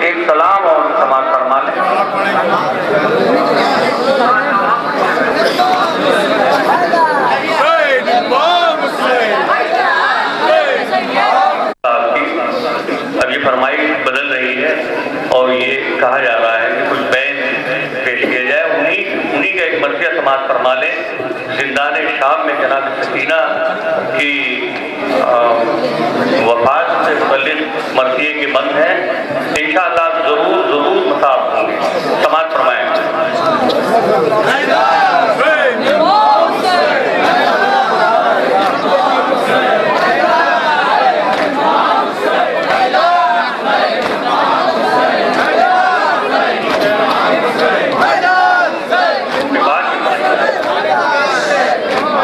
ایک سلام اور سماعت فرما لیں۔ اب یہ فرمائش بدل رہی ہے اور یہ کہا جا رہا ہے کہ کچھ بین پیش کیا جائے، انہی کا ایک مرثیہ سماعت فرما لیں۔ زندان شام میں جناب سکینہ کی وفات سے متعلق مرثیے کے بند ہیں، انشاءاللہ ضرور مصاب ہوں گے، سماعت فرمائیں۔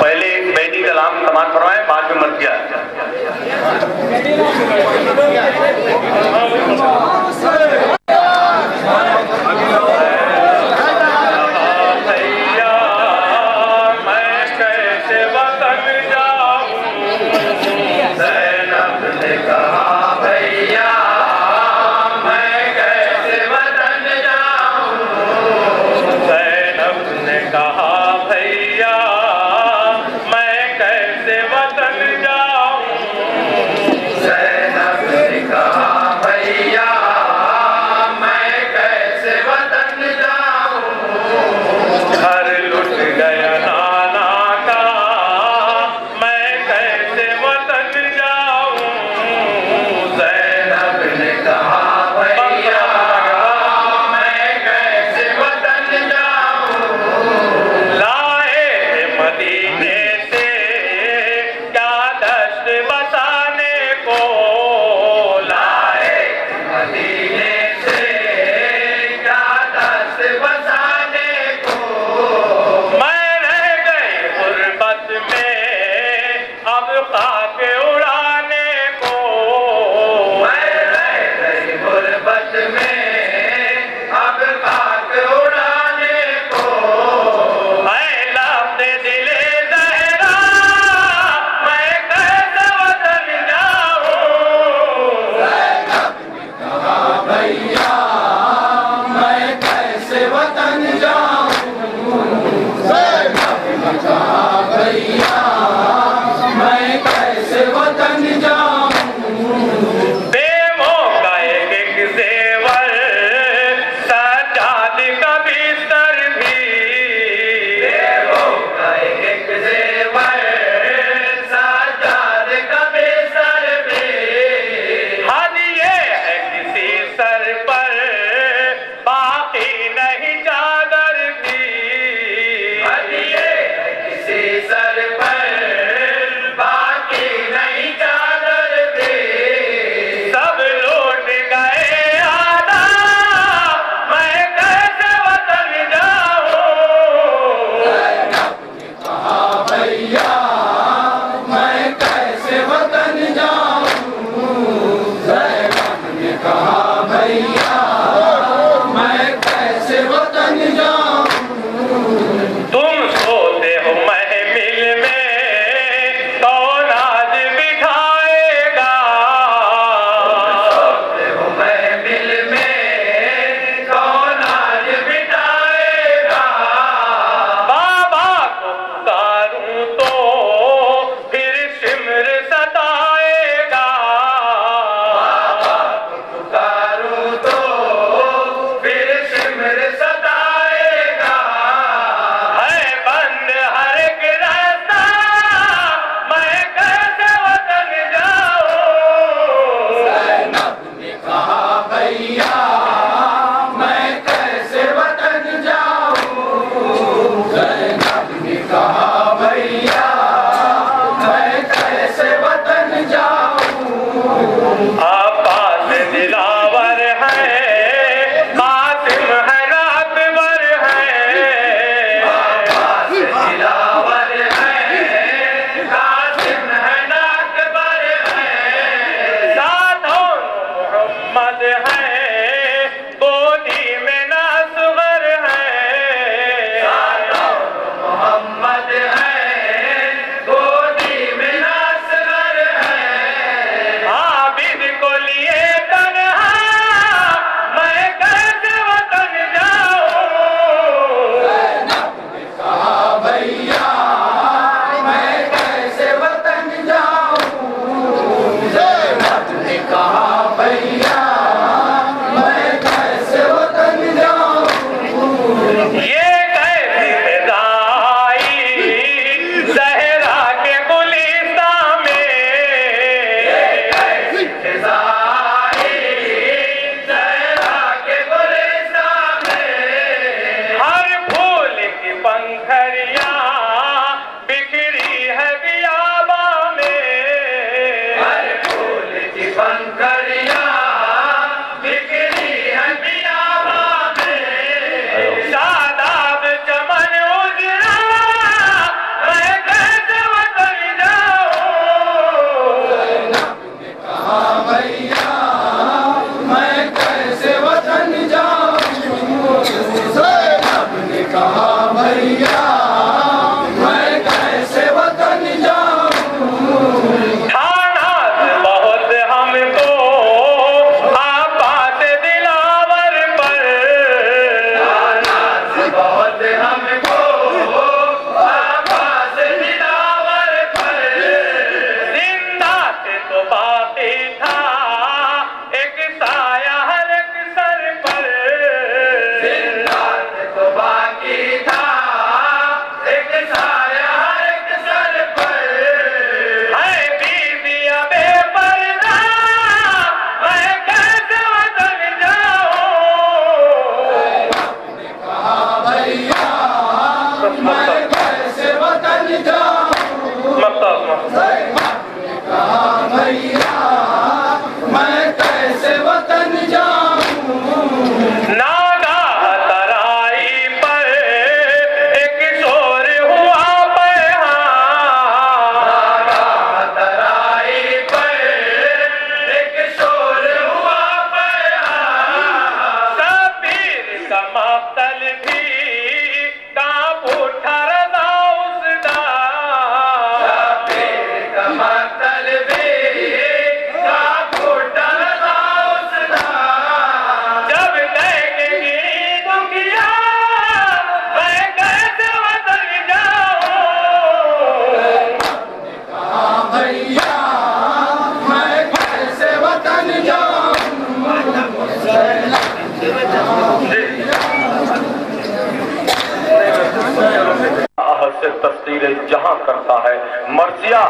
پہلے ایک بینی کلام سماعت فرمائیں، بعد میں مرثیہ۔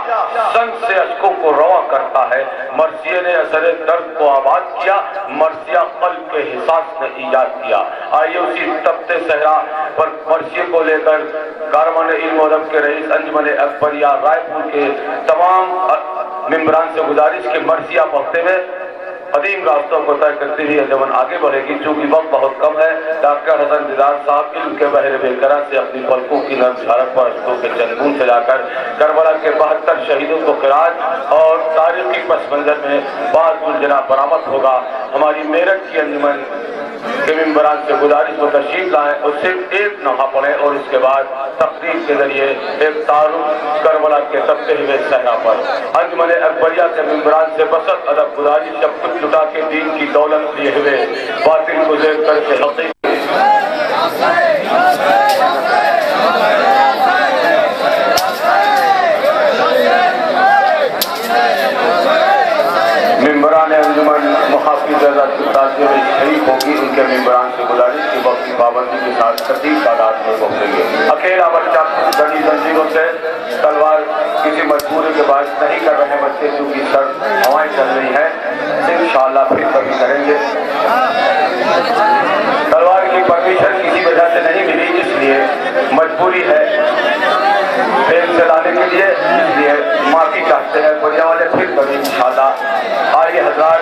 संग से अश्कों को रवा करता है। मर्सिये ने असरे दर्द को आबाद किया, मर्सिया कल्ब के हिसास ने ईजाद किया। आइए उसी तपते सहरा पर मर्सिये को लेकर कारवान इल्म और अदब के रईस अंजुमन अकबरिया रायपुर के तमाम मेंबरान से गुजारिश कि मर्सिया पढ़ते हुए कदीम रास्तों को तय करती हुई अंजुमन आगे बढ़ेगी। चूंकि वक्त बहुत कम है, डॉक्टर हसन दिदार साहब इल्म के बहरे बेकरार से अपनी पलकों की नर्म झारक पर अश्कों के चंदून सजाकर करबला के 72 शहीदों को खिराज और तारीखी पस मंजर में बाज़ जना बरामद होगा। हमारी मेरठ की अंजुमन के मेंबरान से गुजारिश को तशरीफ लाएं और सिर्फ एक नहा पढ़ें और इसके बाद तकरीर के जरिए एक तारुफ करबला के तपते हुए सहरा पर। अंजुमन अकबरिया के मेंबरान से बसत अदब गुजारिश सब कुछ लुटा के दीन की दौलत लिए हुए बातिल को जेब करके हकीकत मेंबरान अंजुमन मुहाफिज ताज़ियत में शरीक होगी। उनके मेंबरान से गुजारिश की वक्त की पाबंदी के साथ कतीब तादाद में पहुंचेंगे। अकेला बच्चा गली जंजीरों से तलवार किसी मजबूरी के बायस नहीं कर रहे बच्चे, क्योंकि सर हवाएं चल रही हैं, इंशाअल्लाह फिर कभी करेंगे। तलवार की परमिशन किसी वजह से नहीं मिली, इसलिए मजबूरी है फेल से लाने के लिए, इसलिए माफी चाहते हैं परिया वाले, फिर कभी इंशाअल्लाह। आइए हज़रात,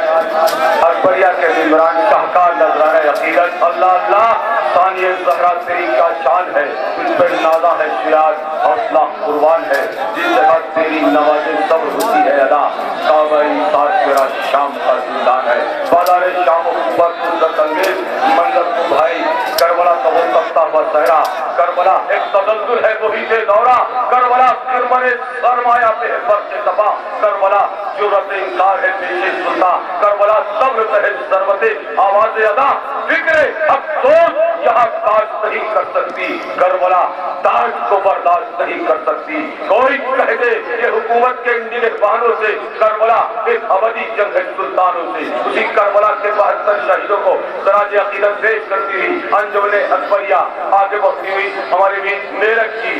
अकबरिया के मेंबरान शाहकार नजराना अकीदत अल्लाह अल्लाह सानिए ज़हरा तेरी का शान है, तुझ पर नाज़ा है शियार हौसला कुर्बान है, जिस जगह तेरी नवाज़े सब्र होती है अदा, काबा-ए सार तेरा शाम का जिंदान है। बाज़ार शाम पर इज़्ज़त अंगेज़ मंजर को भाई करबला का वो तख्ता हुआ सहरा, करबला एक तसल्लुल है वही से दौरा, करबला किरमने सरमाया पे है बर्क़ तबा, करबला जुर्रत इंकार है पेशे सुल्तान, करबला सब्र है सरवते आवाज़ अदा, फिक्रे अफसोस यहाँ ताज नहीं कर सकती, करबला ताज को बर्दाश्त नहीं कर सकती। कोई कह दे ये हुकूमत के निगहबानों से, करबला एक अबदी जंग है सुल्तानों से। उसी करबला के 72 शहीदों को सराज अकीदत पेश करती हुई अंजुमन अकबरिया आगे बढ़ती हुई हमारी भी मेरठ की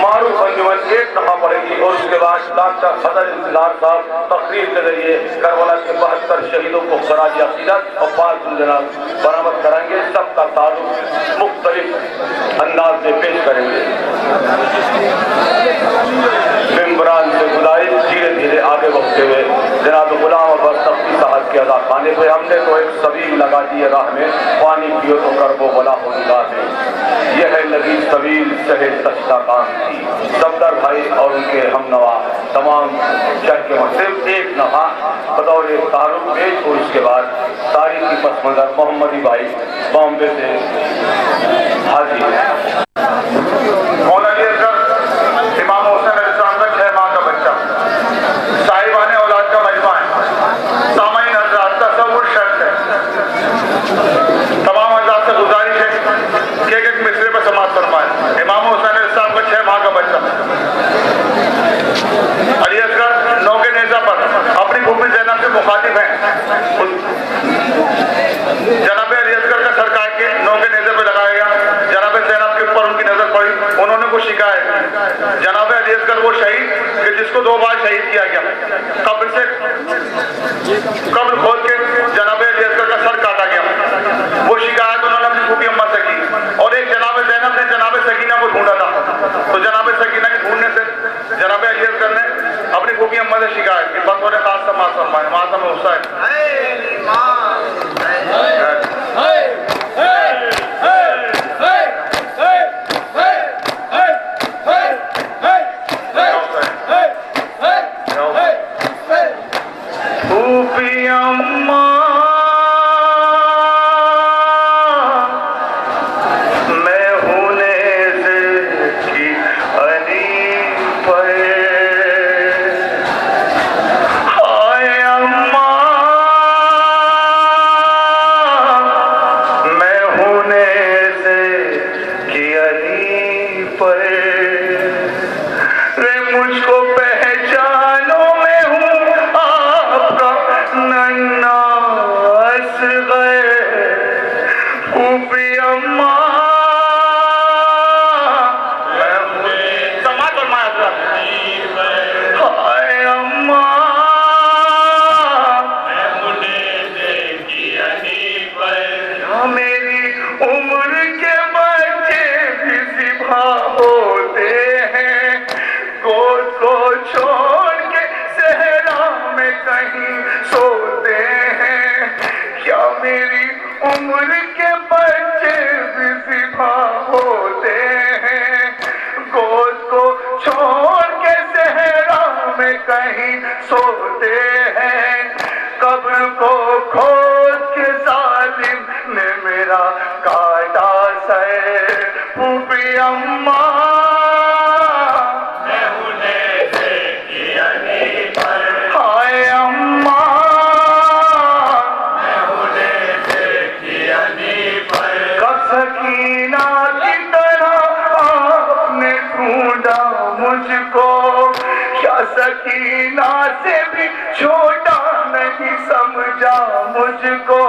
मारूफ अंजुमन एक नहा पड़ेगी और उसके बाद डॉक्टर सदर इंतजार साहब तकरीर के जरिए करबला के 72 शहीदों को सराज अकीदत और 5 जनाब बरामद कराएंगे। सबका तारुफ मुख्तलिफ अंदाज में पेश करेंगे। मेंबरान से गुजारिश धीरे धीरे आगे बढ़ते हुए जनाब गुलाम अब्बास तख्ती साहब के अदा खाने पे हमने तो एक सबील लगा दी है राह में, पानी पियो तो करबो बला हो निगाह में, यह है लगी सबील सहे तश्ता काम की। सफदर भाई और उनके हमनवा तमाम शहर के सिर्फ एक नहा बतौर तारुफ पेश और उसके बाद तारीखी पस मंजर मोहम्मदी भाई बॉम्बे से हाजिर मौलाना इमाम हुसैन अलैहिस्सलाम का 6 माह का बच्चा, साहिबाने औलाद का मजमा है। सामाईन हज़रात तसव्वुर शर्त है, तमाम हज़रात से गुजारिश है कि एक मिसरे पर समाअत फरमाएं। इमाम हुसैन अलैहिस्सलाम का 6 माह का बच्चा अली असगर नौके नेज़ा पर अपनी भूमि ज़ैनब से मुखातिब हैं। जनाब अली असगर का सरकार के नौके नेज़े पर लगाया गया, जनाब ज़ैनब के ऊपर उनकी नजर पड़ी, उन्होंने कुछ शिकायत, जनाब अली असगर वो शहीद कि जिसको 2 बार शहीद किया गया, कब्र से कब्र खोल के जनाब अली असगर का सर काटा गया, वो शिकायत उन्होंने अपनी फूफी अम्मा से की। और एक जनाब ज़ैनब ने जनाब सकीना को ढूंढा था, तो जनाब सकीना के ढूंढने से जनाब अली असगर ने अपनी फूफी अम्मा से शिकायत की। बस उन्हें खास समाज फरमाए मातम हुसैन फूफी अम्मा मैं हूँ नेज़े की अली पर, हाय अम्मा چھوڑ کے صحرا میں کہیں سوتے ہیں، کیا میری عمر کے بچے بھی ذبح ہوتے ہیں؟ گود کو چھوڑ کے صحرا میں کہیں سوتے ہیں، قبر کو کھود کے ظالم نے میرا کاٹا سر، پھوپھی اماں میں انہیں دیکھی علی پر، ہائے اماں میں انہیں دیکھی علی پر، کب سکینہ کی طرح آپ نے ڈھونڈا مجھ کو، کیا سکینہ سے بھی چھوٹا نہیں سمجھا مجھ کو،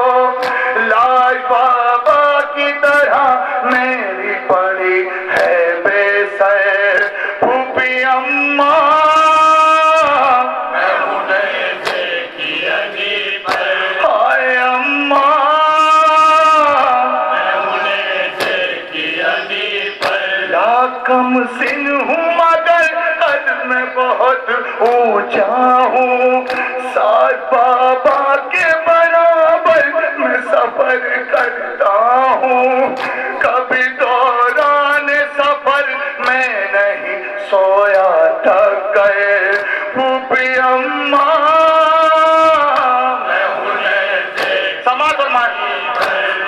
لاش بابا کی طرح میری پڑی ہے بے سر، پھوپھی اماں میں انہیں دیکھی علی پر، ہائے اماں میں انہیں دیکھی علی پر، لاکم سن ہوں مگر قد میں بہت اونچا ہوں، ساتھ بابا کے برابر میں سفر کرتا ہوں، کبھی دوران سفر میں نہیں سویا تھک گئے، پھوپھی اماں میں انہیں دیکھ سماعت فرمائے،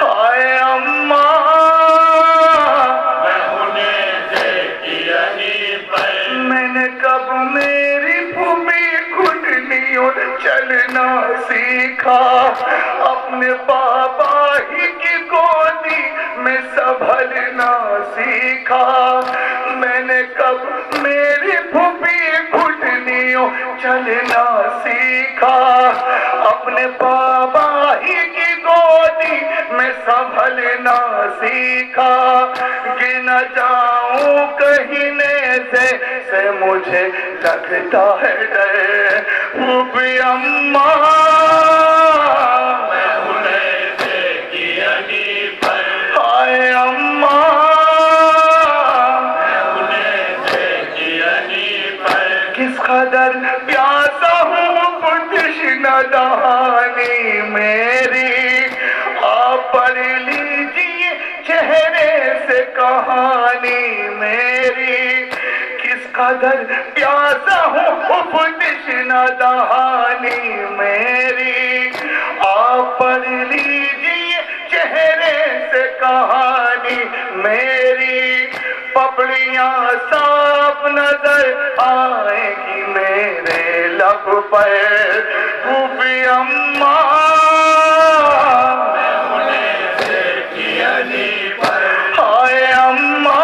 ہائے اماں میں انہیں دیکھی علی پر، میں نے کب میری پھوپھی گھٹنیوں چلنا سیکھا، اپنے بابا ہی کی گودی میں سنبھلنا سیکھا، میں نے کب میری پھوپھی گھٹنیوں چلنا سیکھا، اپنے بابا ہی کی گودی میں سنبھلنا سیکھا، گر نہ جاؤں کہیں نیزے سے مجھے لگتا ہے ڈر، پھوپھی اماں میں انہیں دیکھی علی پر، ہائے اماں میں انہیں دیکھی علی پر، کس قدر پیاسا ہوں تشنہ دہانی میری، آپ پڑھ لیجیے چہرے سے کہانی میری، کس قدر پیاسا ہوں تشنہ دہانی میری، آپ پڑھ لیجیے چہرے سے کہانی میری، پپڑیاں صاف نظر آئیں گی میرے لب پر، پھوپھی اماں میں انہیں دیکھی علی پر، ہائے اماں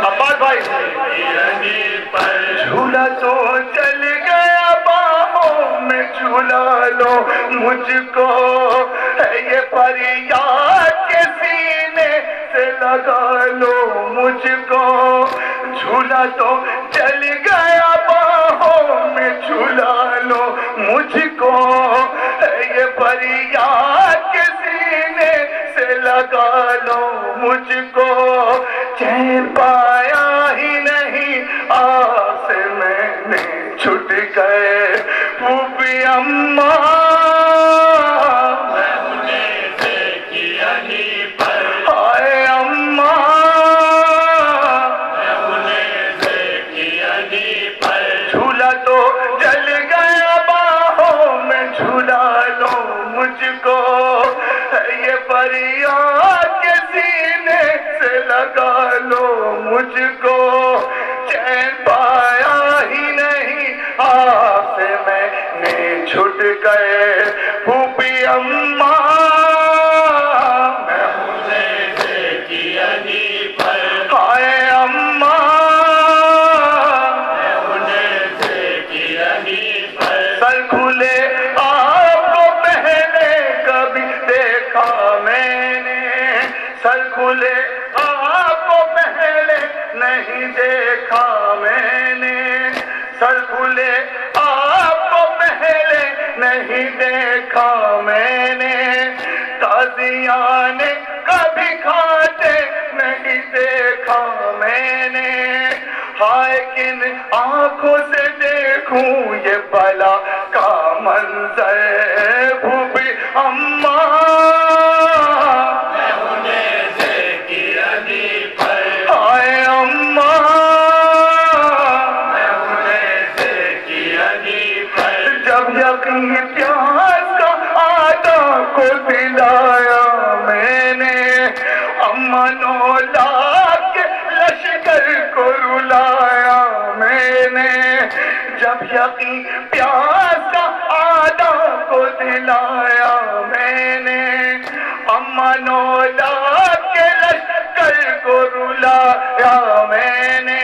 عباس بھائی علی پر، جھولا تو چل گیا باہوں میں جھولا لو مجھ کو، ہے یہ فریاد کے سینے سے لگا لو مجھ کو، جھولا تو چل گیا باہوں میں جھولا لو مجھ کو، ہے یہ فریاد کے سینے سے لگا لو مجھ کو، چین پایا ہی نہیں آپ سے میں نے چھٹ گئے، پھوپھی اماں میں انہیں دیکھی علی پر، ہائے اماں میں انہیں دیکھی علی پر، جھولا تو جل گیا باہوں میں جھولا لو مجھ کو، ہے یہ فریاد کے سینے سے لگا لو مجھ کو، چین پایا ہی نہیں آپ سے میں نے چھٹ گئے، پھوپھی اماں میں انہیں دیکھی علی پر، ہائے اماں میں انہیں دیکھی علی پر، سر کھلے آپ کو پہلے کبھی دیکھا میں نے، سر کھلے آپ کو پہلے نہیں دیکھا میں نے، سر کھلے آپ کو پہلے نہیں دیکھا میں نے، تازیانے کبھی کھاتے نہیں دیکھا میں نے، ہائے کن آنکھوں سے دیکھوں یہ بلا کا منظر بھوبی اماں ہائے اماں جب یقین پیاس کا آدھا کو دلایا میں نے امن اولاد کے لشکر کو رلایا میں نے جب یقین پیاس کا آدھا کو دلایا میں نے امن اولاد کے لشکر کو رلایا میں نے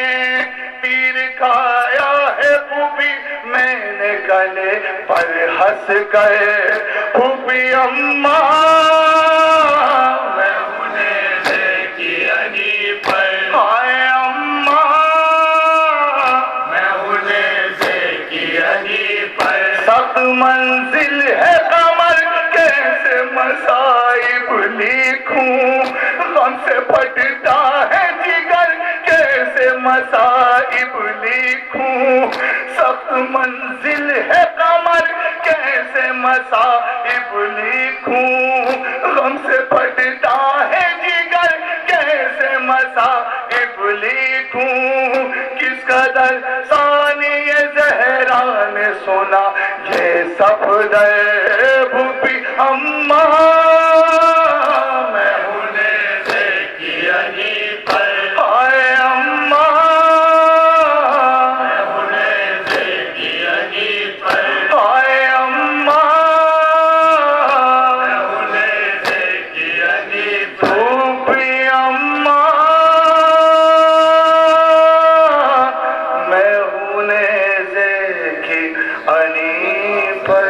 تیر کھایا ہے پھوپھی میں نے گلے پر ہنس گئے پھوپھی اماں میں انہیں دیکھی علی پر ہائے اماں میں انہیں دیکھی علی پر سخت منزل ہے قمر کیسے مصائب لکھوں غم سے پھٹتا ہے جگر کیسے مصائب لکھوں سخت منزل ہے قمر کیسے مصائب لکھوں غم سے پھٹتا ہے جگر کیسے مصائب لکھوں کس قدر ثانی زہرا نے سنا یہ صفدر بھوپی اماں میں انہیں دیکھی علی پر ہائے اماں میں انہیں دیکھی علی پر ہائے اماں میں انہیں دیکھی علی پر بھوپی اماں میں انہیں دیکھی علی پر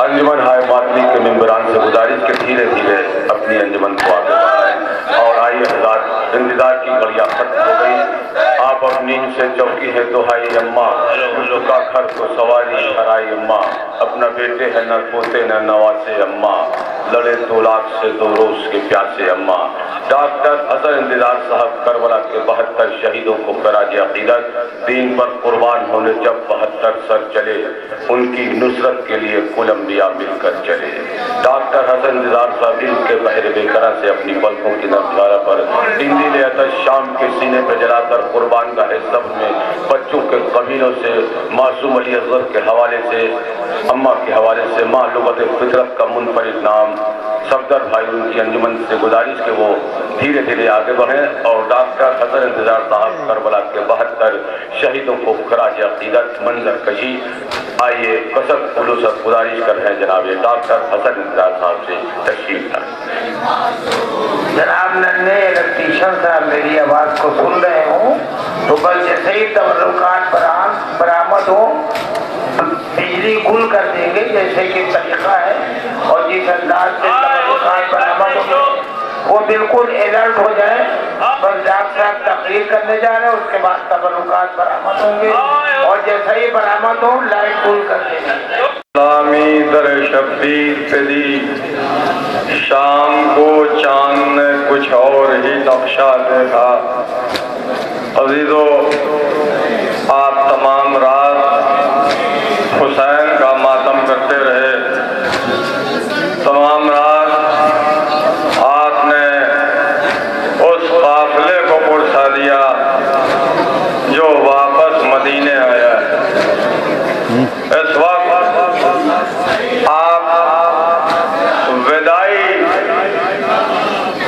انجمن ہائے ماتمی کے ممبران سے گزارش کے دھیرے دھیرے اپنی انجمن کو آگے بڑھائیں اور آئیے حضرات انتظار کی گھڑیاں ختم ہو گئی آپ اب نیند سے چوکی ہے دہائی اماں لکا گھر کو سواری ہرائی اماں اپنا بیٹے ہے نہ پوتے نہ نواسے اماں لڑے 2 لاکھ سے 2 روز کے پیاسے اماں ڈاکٹر حسن انتظار صاحب کربلا کے 72 شہیدوں کو خراج عقیدت دین پر قربان ہونے جب 72 سر چلے ان کی نصرت کے لیے کل انبیاء مل کر چلے ڈاکٹر حسن انتظار صاحب علم کے بحر بیکرہ سے اپنی پلکوں کی نظارہ پر اندیل عطش شام کے سینے پہ جلا کر قربان گاہ صبر میں بچوں کے قبیلوں سے معصوم علی اصغر کے حوالے سے اماں کے حوالے سے ماں لغت فطرت کا منفرد نام صفدر بھائی ان کی انجمن سے گزارش کے وہ دھیرے دھیرے آگے بڑھیں اور ڈاکٹر حسن انتظار صاحب کربلا کے 72 شہیدوں کو خراج عقیدت منظر کشی آئیے قصد خلوصت گزارش کر رہے ہیں جناب ڈاکٹر حسن انتظار صاحب سے تشریف لائیں جناب ننھے الیکٹریشن صاحب میری آواز کو سن رہے ہوں تو بس جیسے ہی تبرکات برآمد ہو بجلی گل کر دیں گے جیسے کہ طریقہ ہے اور جس انداز سے تبرکات برآمد ہو وہ بالکل الرٹ ہو جائے بس ڈاکٹر صاحب تقریر کرنے جا رہے ہیں اس کے بعد تبرکات برآمد ہوں گے اور جیسے ہی برآمد ہو لائٹ گل کر دیں گے غلامی در شبیر پہ دی شام کو چاند نے کچھ اور ہی نقشہ دیکھا عزیزو آپ تمام رات حسین کا ماتم کرتے رہے تمام رات آپ نے اس قافلے کو پرسا دیا جو واپس مدینے آیا اس وقت آپ ودائی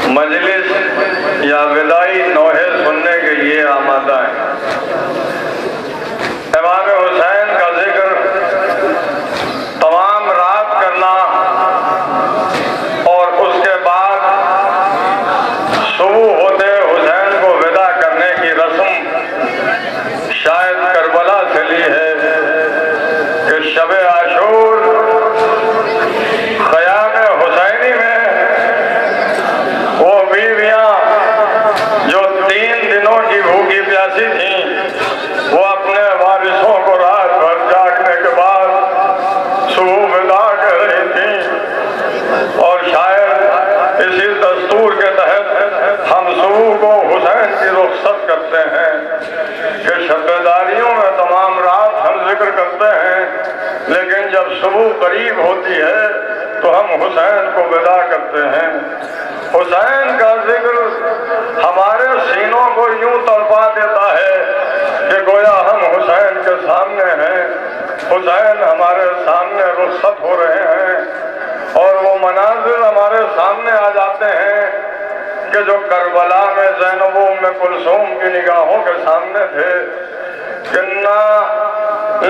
مجلس یا ودائی نوحے سننے کے لیے آمادہ ہیں امام حسین کا ذکر تمام رات کرنا اور اس کے بعد صبح ہوتے حسین کو ودا کرنے کی رسم شاید کربلا سے لی ہے کہ شب عاشور خیام حسینی میں وہ بیویاں جو 3 دنوں کی بھوکی پیاسی تھیں وہ اپنے وارثوں کو رات بھر جاگنے کے بعد صبح ودا کر رہی تھیں اور شاید اسی دستور کے تحت तहत हम सब को हुसैन की रुखसत करते हैं कि शब्दारियों में तमाम रात हम जिक्र करते हैं, लेकिन जब सुबह करीब होती है तो हम हुसैन को विदा करते हैं। हुसैन का जिक्र हमारे सीनों को यूं तड़पा देता है कि गोया हम हुसैन के सामने हैं, हुसैन हमारे सामने रुखसत हो रहे हैं और वो मनाजिर हमारे सामने आ जाते हैं कि जो करबला में ज़ैनब उम्मे कुलसूम की निगाहों के सामने थे कि ना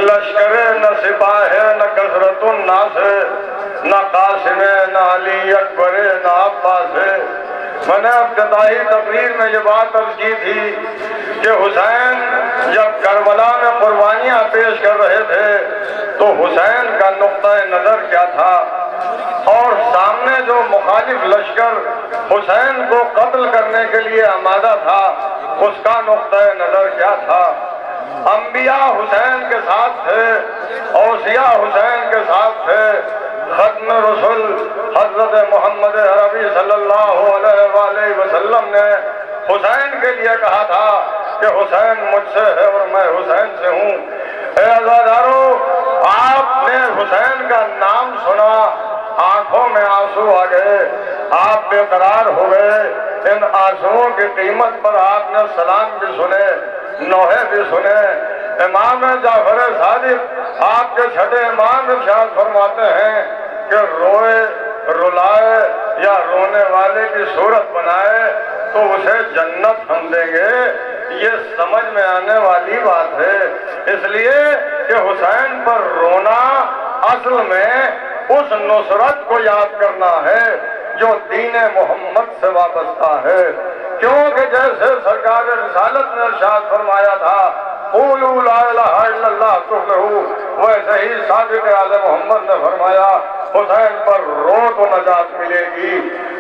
लश्करे न सिपाहे न कसरतुन नास न कासिमे न अली अकबरे न अब्बास। मैंने इब्तिदाई तकरीर में ये बात अर्ज की थी कि हुसैन जब करबला में कुर्बानियाँ पेश कर रहे थे तो हुसैन का नुक्ता नज़र क्या था और सामने जो मुखालिफ लश्कर हुसैन को कत्ल करने के लिए आमादा था उसका नुक्ता नज़र क्या था। अंबिया हुसैन के साथ थे, औसिया हुसैन के साथ थे। खत्म रसूल हजरत मोहम्मद अरबी सल्लल्लाहु अलैहि वसल्लम ने हुसैन के लिए कहा था कि हुसैन मुझसे है और मैं हुसैन से हूँ। अज़ादारों, आपने हुसैन का नाम सुना, आंखों में आंसू आ गए, आप बेकरार हो गए। इन आंसुओं की कीमत पर आपने सलाम भी सुने, नोहे भी सुने। इमाम जाफर सादिक आपके छठे इमाम इरशाद फरमाते हैं कि रोए रुलाए या रोने वाले की सूरत बनाए तो उसे जन्नत हम देंगे। ये समझ में आने वाली बात है, इसलिए कि हुसैन पर रोना असल में उस नुसरत को याद करना है जो दीन मोहम्मद से वाबस्ता है। क्योंकि जैसे सरकार रिसालत ने इरशाद फरमाया था क़ूलू ला इलाहा इल्लल्लाह तुफ़्लिहू, वैसे ही सादिक़ आज़म मोहम्मद ने फरमाया हुसैन पर रो तो नजात मिलेगी।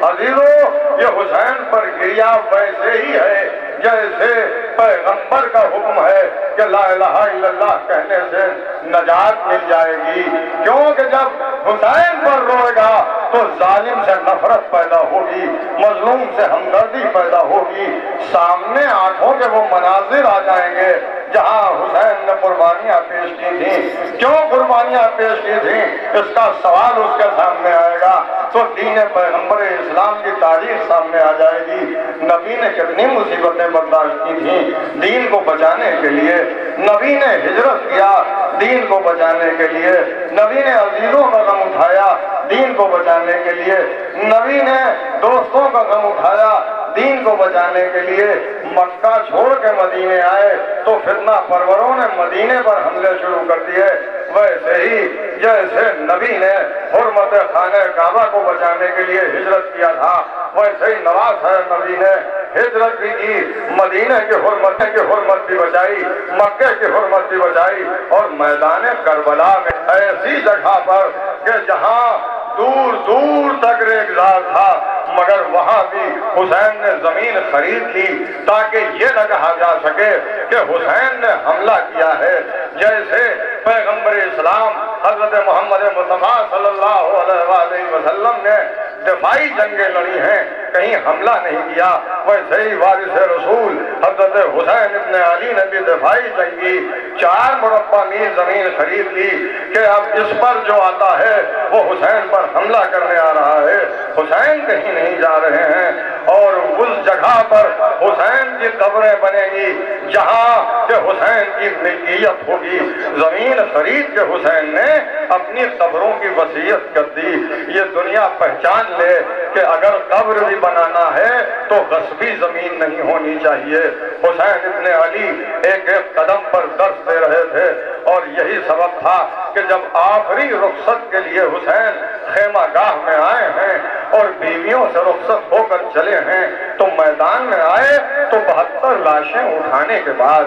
अजीजों, ये हुसैन पर गिरिया वैसे ही है जैसे पैगंबर का हुक्म है कि ला इलाहा इल्लल्लाह कहने से नजात मिल जाएगी। क्योंकि जब हुसैन पर रोएगा तो जालिम से नफरत पैदा होगी, मजलूम से हमदर्दी पैदा होगी, सामने आंखों के वो मनाजिर आ जाएंगे जहां हुसैन ने कुर्बानियां पेश की थी। क्यों कुर्बानियां पेश की थी इसका सवाल उसके सामने आएगा तो दीन पैगंबर इस्लाम की तारीख सामने आ जाएगी। नबी ने कितनी मुसीबतें बर्दाश्त की थी दीन को बचाने के लिए। नबी ने हिजरत किया दीन को बचाने के लिए। नबी ने अजीजों का गम उठाया दीन को बचाने के लिए। नबी ने दोस्तों का गम उठाया दीन को बचाने के लिए। मक्का छोड़ के मदीने आए तो फितना परवरों ने मदीने पर हमले शुरू कर दिए। वैसे ही जैसे नबी ने हुर्मत खाने काबा को बचाने के लिए हिजरत किया था, वैसे ही नवाज है नबी ने हिजरत भी की, मदीने की हुर्मत भी बचाई, मक्के की हुर्मत भी बचाई और मैदान करबला में ऐसी जगह पर कि जहां दूर दूर तक रेगिस्तान था मगर वहां भी हुसैन ने जमीन खरीद ली ताकि ये न कहा जा सके कि हुसैन ने हमला किया है। जैसे पैगंबर इस्लाम हजरत मोहम्मद मुस्तफा सल्लल्लाहु अलैहि वसल्लम ने दिफाई जंगें लड़ी हैं, कहीं हमला नहीं किया, वैसे ही वारिस रसूल हजरत हुसैन इब्न अली ने भी दिफाई जंग की। 4 मुरब्बा मील जमीन खरीद ली कि अब इस पर जो आता है वो हुसैन पर हमला करने आ रहा है। हुसैन कहीं नहीं जा रहे हैं और उस जगह पर हुसैन की कब्रें बनेगी जहां के हुसैन की मिल्कियत होगी। जमीन खरीद के हुसैन ने अपनी कब्रों की वसीयत कर दी। ये दुनिया पहचान ले कि अगर कब्र भी बनाना है तो गस्बी जमीन नहीं होनी चाहिए। हुसैन इब्न अली एक एक कदम पर दर्द दे रहे थे और यही सबब था कि जब आखिरी रुखसत के लिए हुसैन खेमा गाह में आए हैं और बीवियों से रुखसत होकर चले हैं तो मैदान में आए तो 72 लाशें उठाने के बाद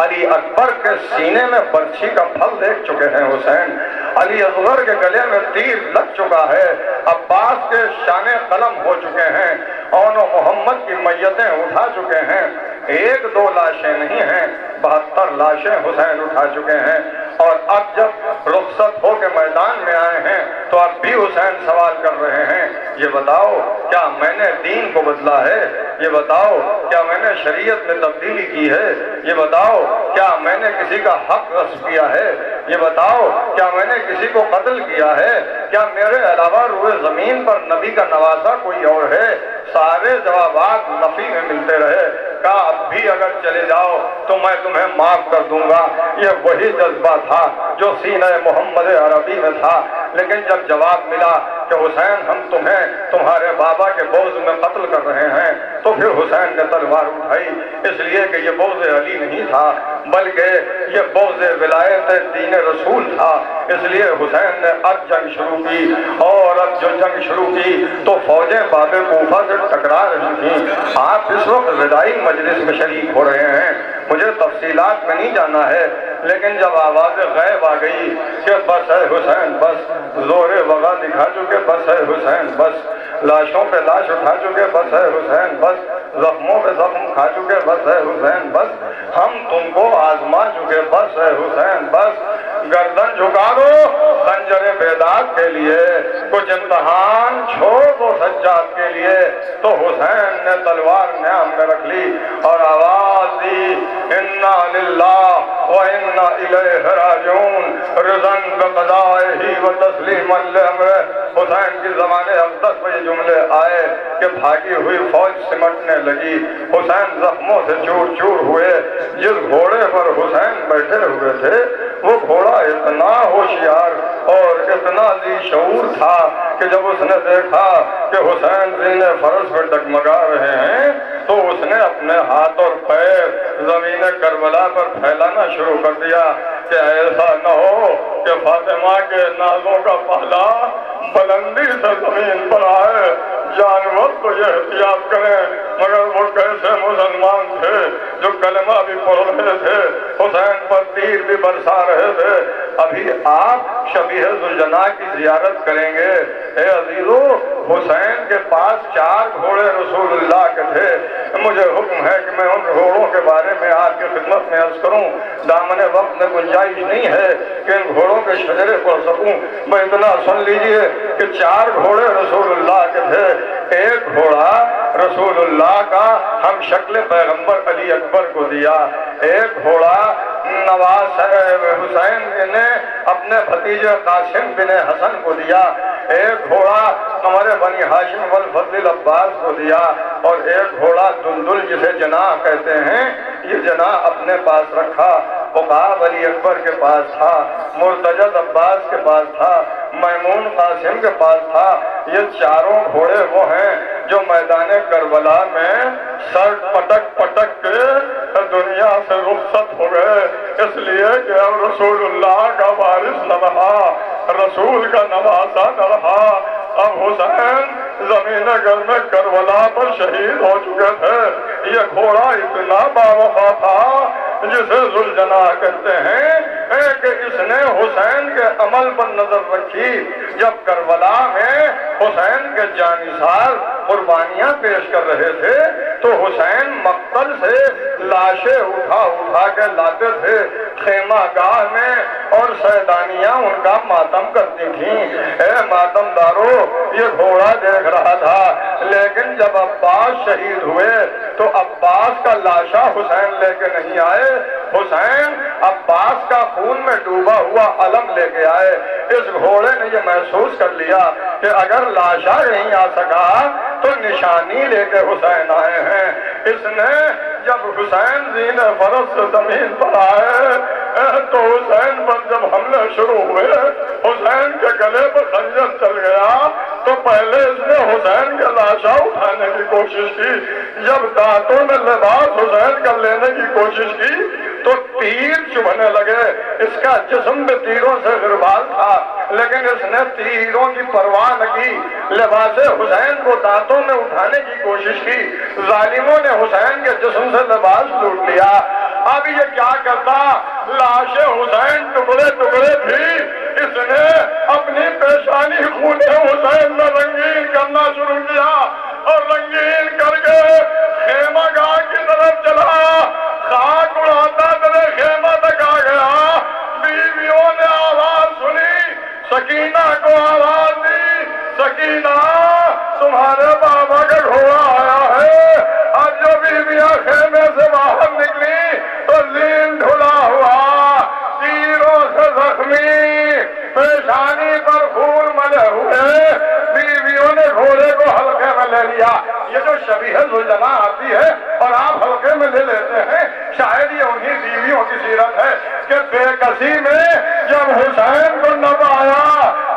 अली अकबर के सीने में बर्छी का फल देख चुके हैं हुसैन, अली असगर के गले में तीर लग चुका है, अब्बास के शाने कलम हो चुके हैं, और मोहम्मद की मैयतें उठा चुके हैं। 1-2 लाशें नहीं हैं, 72 लाशें हुसैन उठा चुके हैं। और अब जब रुखसत होकर मैदान में आए हैं तो अब भी हुसैन सवाल कर रहे हैं یہ بتاؤ کیا میں نے دین کو بدلا ہے؟ یہ بتاؤ کیا میں نے شریعت میں تبدیلی کی ہے؟ یہ بتاؤ کیا میں نے کسی کا حق غصب کیا ہے؟ یہ بتاؤ کیا میں نے کسی کو قتل کیا ہے؟ کیا میرے علاوہ روئے زمین پر نبی کا نواسا کوئی اور ہے؟ سارے جوابات نفی میں ملتے رہے۔ کہا اب بھی اگر چلے جاؤ تو میں تمہیں معاف کر دوں گا۔ یہ وہی جذبہ تھا جو سینہ محمد عربی میں تھا، لیکن جب جواب ملا کہ حسین ہم تمہیں تمہارے بابا کے بغض میں قتل کر رہے ہیں، تو پھر حسین نے تلوار اٹھائی، اس لیے کہ یہ بغض علی نہیں تھا بلکہ یہ بغض ولایت دین رسول تھا۔ اس لیے حسین نے اب جنگ شروع کی، اور اب جو جنگ شروع کی تو فوجیں باب کوفہ سے ٹکرا رہی تھیں۔ آپ اس وقت وداعی مجلس میں شریک ہو رہے ہیں، مجھے تفصیلات میں نہیں جانا ہے، لیکن جب آواز غیب آ گئی کہ بس ہے حسین بس، زور وغا دکھا چکے بس ہے حسین بس، لاشوں پہ لاش اٹھا چکے بس ہے حسین بس، زخموں پہ زخم کھا چکے بس ہے حسین بس، ہم تم کو آزما چکے بس ہے حسین بس، گردن جھکا دو خنجر بیداد کے لیے، کچھ امتحان چھوڑ دو سجاد کے لیے۔ تو حسین نے تلوار نیام میں رکھ لی اور آواز دی انا للہ و انا الیہ راجعون رضن بقضائہ و تسلیما لامرہ۔ حسین کی زبان اقدس پہ یہ جملے آئے کہ بھاگی ہوئی فوج سمٹنے لگی، حسین زخموں سے چور چور ہوئے۔ جس گھوڑے پر حسین بیٹھے ہوئے تھے وہ گھوڑا اتنا ہوشیار اور اتنا ذی شعور تھا کہ جب اس نے دیکھا کہ حسین زینے فرس پہ ڈگمگا رہے ہیں تو اس نے اپنے ہاتھ اور پیر زمین کربلا پر پھیلانا شروع کر دیا کہ ایسا نہ ہو کہ فاطمہ کے نازوں کا پہلا بلندی سے زمین پر آئے۔ جانور تو یہ احتیاط کریں، مگر وہ کیسے مسلمان تھے جو کلمہ بھی پڑھ رہے تھے، حسین پر تیر بھی برسا رہے تھے۔ ابھی آپ شبیہ ذوالجناح کی زیارت کریں گے۔ اے عزیزو، حسین کے پاس 4 گھوڑے رسول اللہ کے تھے۔ مجھے حکم ہے کہ میں ان گھوڑوں کے بارے میں آپ کی خدمت میں عرض کروں، دامن وقت میں گنجائش نہیں ہے کہ ان گھوڑوں کے شجرے پڑھ سکوں، میں اتنا سن لیجئے کہ 4 گھوڑے رسول اللہ کے تھے۔ ایک گھوڑا رسول اللہ کا ہم شکل پیغمبر علی اکبر کو دیا، ایک گھوڑا نواز حسین نے اپنے بھتیجے قاسم بن حسن کو دیا، ایک گھوڑا ہمارے بنی ہاشم والفضل عباس کو دیا، اور ایک گھوڑا دلدل جسے جناح کہتے ہیں یہ جناح اپنے پاس رکھا۔ عقاب علی اکبر کے پاس تھا، مرتجد عباس کے پاس تھا، میمون قاسم کے پاس تھا۔ یہ 4 گھوڑے وہ ہیں جو میدان کربلا میں سر پٹک پٹک کے دنیا سے رخصت ہو گئے، اس لیے کہ اب رسول اللہ کا وارث نہ رہا، رسول کا نواسا نہ رہا۔ اب حسین زمین گھر میں کربلا پر شہید ہو چکے تھے۔ یہ گھوڑا اتنا باوفا تھا جسے ذوالجناح کہتے ہیں کہ اس نے حسین کے عمل پر نظر رکھی۔ جب کربلا میں حسین کے جانثار قربانیاں پیش کر رہے تھے تو حسین مقتل سے لاشیں اٹھا اٹھا کے لاتے تھے خیمہ گاہ میں، اور سیدانیاں ان کا ماتم کرتی تھیں۔ اے ماتم دارو، یہ گھوڑا دیکھ رہا تھا، لیکن جب عباس شہید ہوئے تو عباس کا لاشا حسین لے کے نہیں آئے، حسین عباس کا خون میں ڈوبا ہوا علم لے کے آئے۔ اس گھوڑے نے یہ محسوس کر لیا کہ اگر لاشا نہیں آ سکا تو نشانی لے کے حسین آئے ہیں۔ اس نے جب حسین زین فرس سے زمین پر آئے تو حسین پر جب حملے شروع ہوئے، حسین کے گلے پر خنجر چل گیا تو پہلے اس نے حسین کا لاشا اٹھانے کی کوشش کی۔ جب دانتوں میں لباس حسین کا لینے کی کوشش کی تو تیر چبھنے لگے۔ اس کا جسم میں تیروں سے غربال تھا، لیکن اس نے تیروں کی پرواہ نہ کی، لباس حسین کو دانتوں میں اٹھانے کی کوشش کی۔ ظالموں نے حسین کے جسم سے لباس لوٹ لیا۔ اب یہ کیا کرتا؟ لاش حسین ٹکڑے ٹکڑے تھی، اس نے اپنی پیشانی خون حسین میں رنگین کرنا شروع کیا، اور رنگین کر کے خیمہ گاہ کی طرف چلا۔ خاک اڑاتا میرے خیمہ تک آ گیا۔ بیویوں نے آواز سنی، سکینہ کو آواز دی، سکینہ सुलझना आती है और आप हल्के में ले लेते हैं। शायद ये उन्हीं बीवियों की सीरत है कि बेकसी में जब हुसैन को न पाया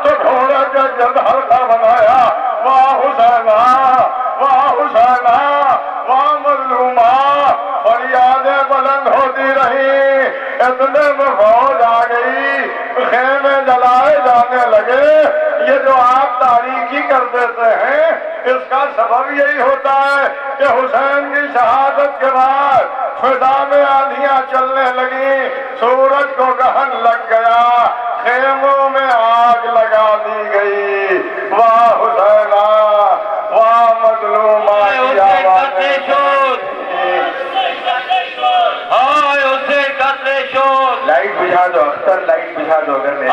तो घोड़े का जब हल्का बनाया। वाह हुसैना, वाह हुसैना, वाह मजलूमा, फरियादें बुलंद होती रही। इतने में फौज आ गई, खेमे जलाए जाने लगे। ये जो आप तारीकी कर देते हैं इसका सबब यही होता है कि हुसैन की शहादत के बाद फिदा में आंधियां चलने लगी, सूरज को गहन लग गया, खेमों में आग लगा दी गई। वाह हुसैना, वाह मजलूमा की आवाज़ें। लाइट बुझा दो अख्तर, लाइट बुझा दो अगर नहीं।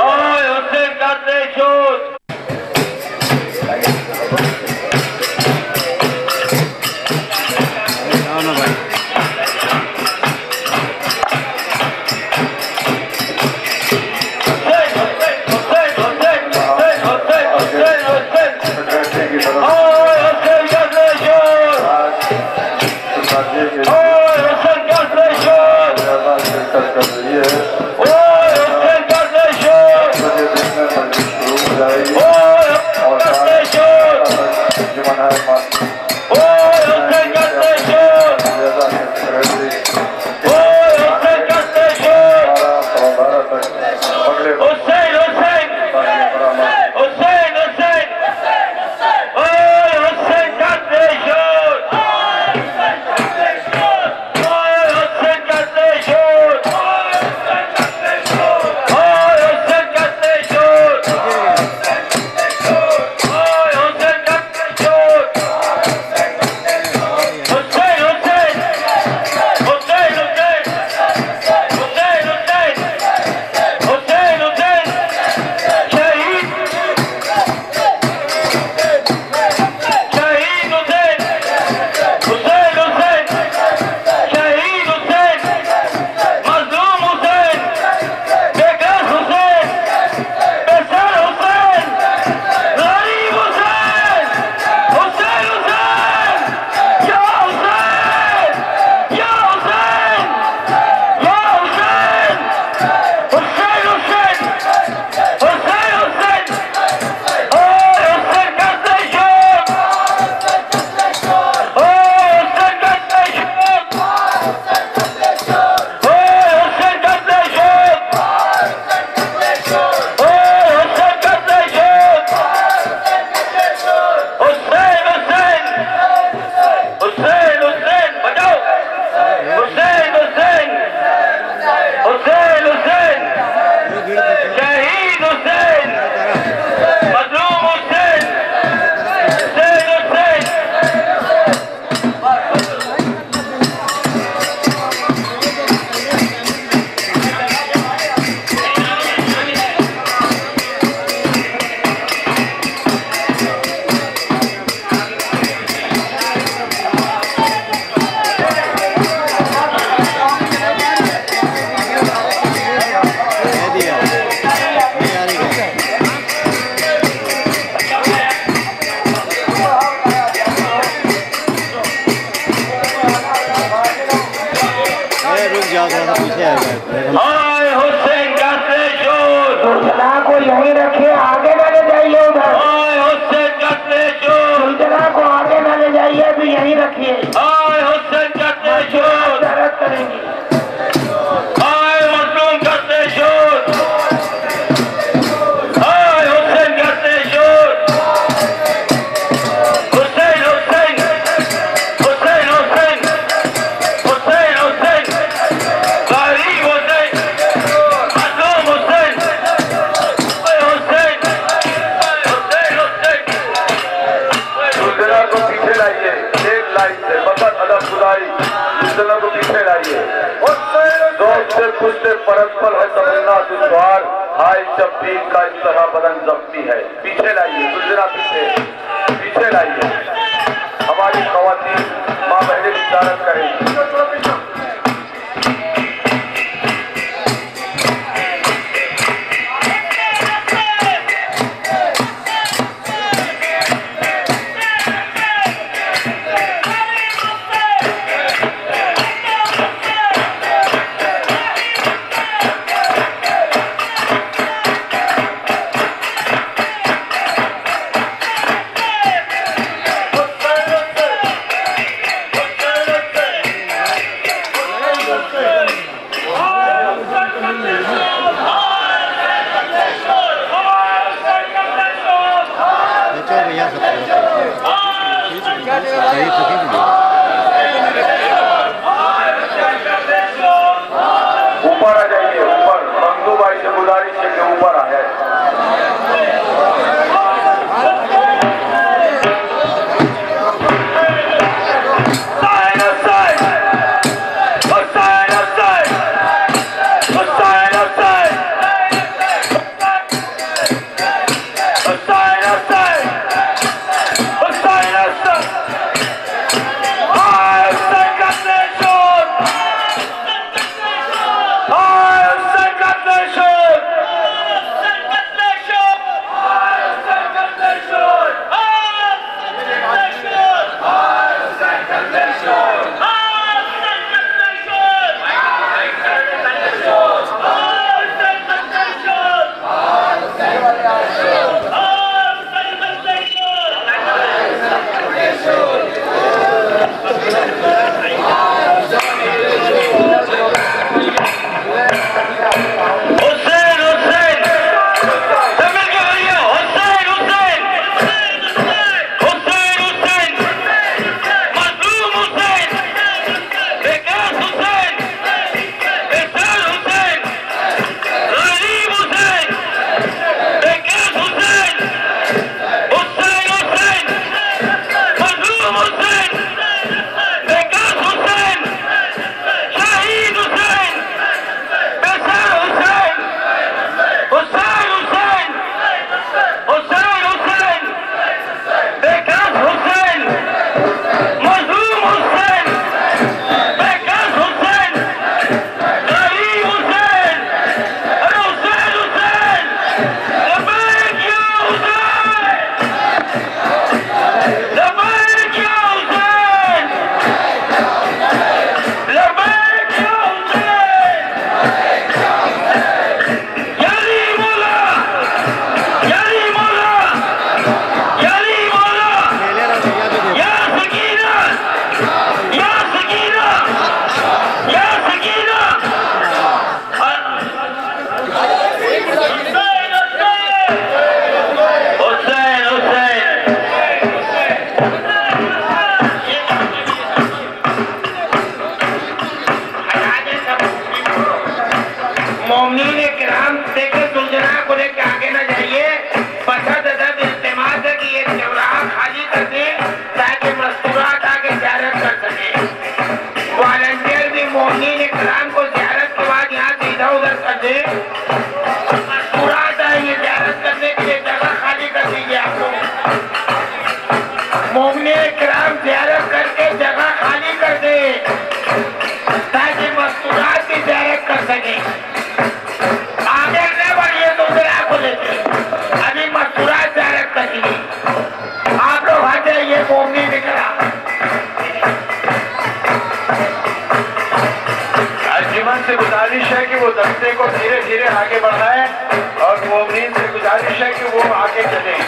यहीं रखे, आगे न ले जाइए उधर। सुलझना को आगे न ले जाइए, अभी यहीं रखिए। दर्द करेंगी। उससे परस्पर है तमन्ना दुश्वार, हाय शब्बीर का इस तरह बदन जख्मी है। पीछे लाइए गुजरा, पीछे लाइए। हमारी ख़वातीन माँ बहनें विचारत करें। ऊपर आ जाइए, ऊपर। मंगू भाई से गुजारिश है कि ऊपर आ जाए। दस्ते को धीरे धीरे आगे बढ़ाएं और मोमिन से गुजारिश है कि वो आगे चलें।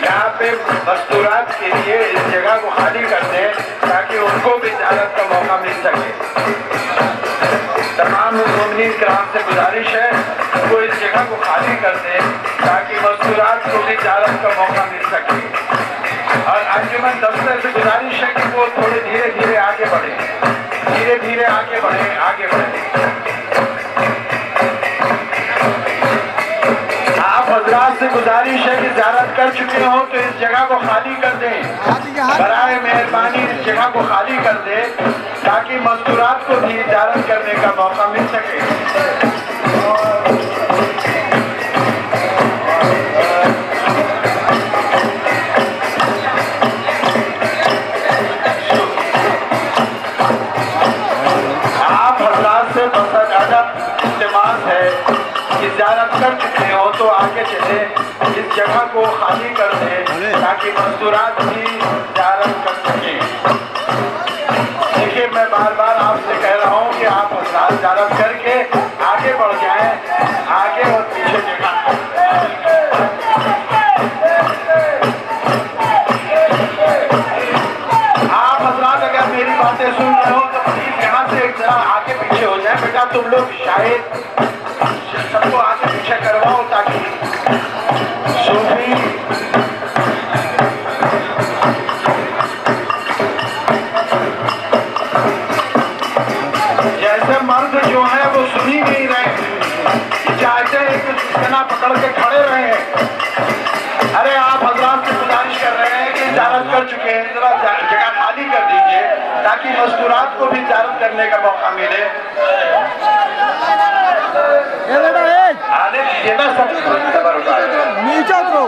यहाँ पे मस्तूरात के लिए इस जगह को खाली कर दें ताकि उनको भी इजाजत का मौका मिल सके। तमाम मोमिन किराम से गुजारिश है कि वो इस जगह को खाली कर दें ताकि मस्तूरात को भी इजाजत का मौका मिल सके। और अंजुमन दस्ते से गुजारिश है कि वो थोड़े धीरे धीरे आगे बढ़े, धीरे धीरे आगे बढ़े, आगे बढ़े। आप हजरात से गुजारिश है कि ज़ियारत कर चुके हो तो इस जगह को खाली कर दें, बराए मेहरबानी इस जगह को खाली कर दें ताकि मस्तूरात को भी ज़ियारत करने का मौका मिल सके। आप हजरात से बसद अदब इल्तिमास है कि ज़ियारत कर चुके हो तो आगे चले, इस जगह को खाली कर दें ताकि मस्तूरात भी ज़ियारत कर सकें। देखिए, मैं बार बार आपसे कह रहा हूँ कि आप हजरात ज़ियारत करके आगे बढ़ जाएं, आगे और पीछे जगह। आप हजरात अगर मेरी बातें सुन रहे हो तो प्लीज यहाँ से एक जरा आगे पीछे हो जाए। बेटा तुम लोग शायद सबको आगे पीछे करवाओ ताकि सूफी सीना पकड़ के खड़े रहे हैं। अरे आप हजरात से गुजारिश कर रहे हैं कि इजारत कर चुके हैं, जरा जगह खाली कर दीजिए ताकि मस्तूरात को भी इजारत करने का मौका मिले। आने दीजिए ना सब नीचे उतरो।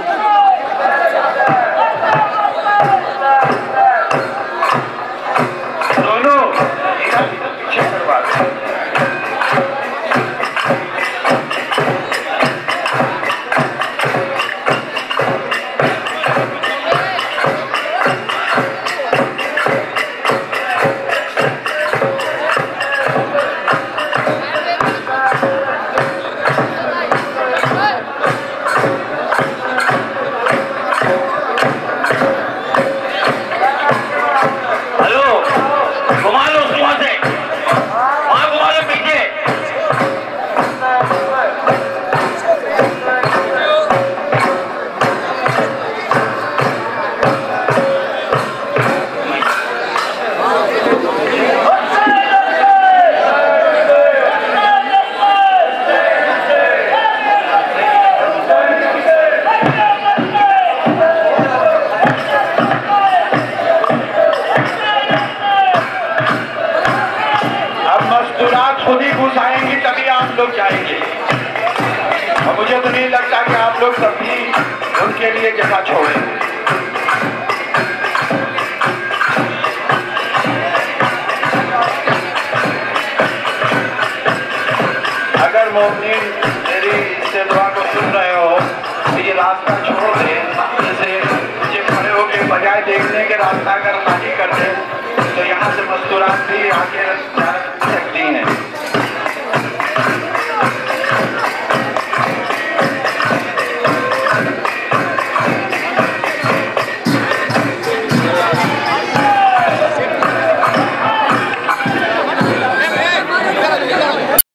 दोनों पीछे करवा दें। खुद ही घुस आएंगी तभी आप लोग जाएंगे, और मुझे तो नहीं लगता कि आप लोग तभी उनके लिए जगह छोड़ेंगे। अगर मोमिन मेरी इससे दुआ को सुन रहे हो तो ये रास्ता छोड़ दें, जैसे मुझे खड़े होकर बजाय देखने के रास्ता अगर खाली कर दे तो यहाँ से मस्तूरात भी आके